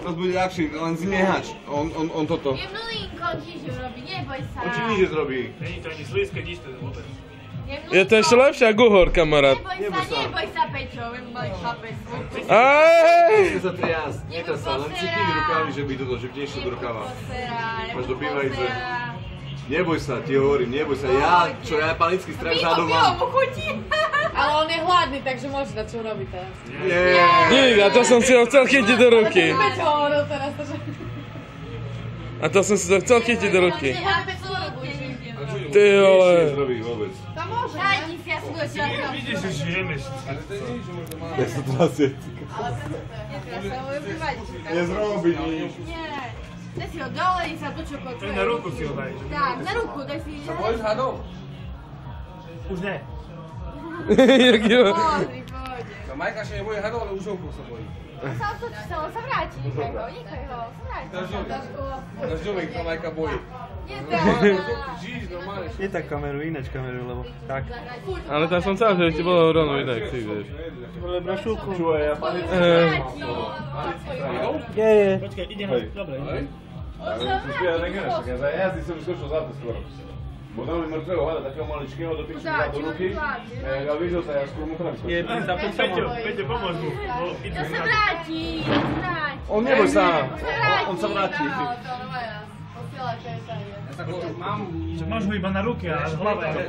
To bude ľahší, len si nehač. On toto. Jemnulinko, nič robí, neboj sa. On ti nič zrobí. Není to ani slízke, nič to vôbec. Je to ešte lepšie ako uhor, kamarát. Neboj sa, Peťo, len mali chlapec. Aj! Sa trias, netra sa, len cítiť rukávy, že by toto, že by nešlo do rukáva. Máš do bývajíce. Neboj sa, ti hovorím, neboj sa. Ja panický strach vzadu mám. Pivo mu chutí. Ale on je hladný, takže môže dať, čo robí teraz. Nie, a to som si ho chcel chytiť do ruky. Peťo hovoril teraz, takže... A to som si to chcel chytiť do ruky. Ty Nič vole. nezrobí vôbec. To môže, Daj ne? ti si, ja som dočala. Vidíš, že žijeme. Ale to je nič, že možno má. Ja sa trasie. Netreba sa ho vybrať. Nezrobí nič. Nie. Daj si ho dole, nech sa točí okolo To je na ruku si ho daj. Tak, na ruku, daj si. Bojíš hadov? Už ne. Jak jo. Pozri, pôjde. No Majka ešte nebojí hadov, ale už ho sa bojí. On sa otočí, on sa vráti. Nechaj ho, sa vráti. Dažďovek sa Majka bojí. Žíš normálne. Nie tak kameru, ináč kameru, lebo tak. Ale tak som chcel, že ti bolo rovno vidieť, ty vieš. Ale brašulku. Čuvaj, ja panický. Je. Počkaj, ide na... Dobre. Ja si som skočil za to skoro. Bo dali mŕtvého hada, takého maličkého, do piči dá do ruky. Ja videl sa, ja skôr mu tam skočil. Je, zapoď sa Peťo, ma. Peťo, pomôž mu. To sa vráti, vráti. On neboj sa, on sa vráti. Čo máš ho iba na ruke, a hlava je.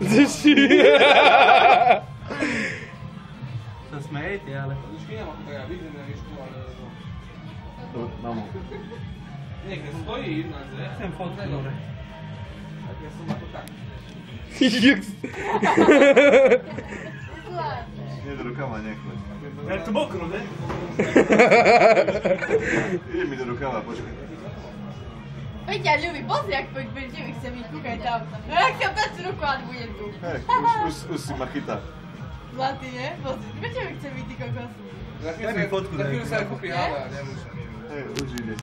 Zeši. Sa smejete, ale... Mamo. Niekde stojí jedna, že? Chcem fotku, dobre. Tak ja som ako tak. Nie do rukama, nechoď. Je to mokro, ne? Ide mi do rukama, počkaj. Peťa, ľubí, pozri, ak bude mi chce byť, kúkaj tam. No jak sa dať ruku, ale budem tu. Hej, už si ma chytá. Zlatý, ne? Pozri, prečo mi chce byť, ty kokos? Za chvíľu sa aj kúpi hala, nemusím. Hej, už ide.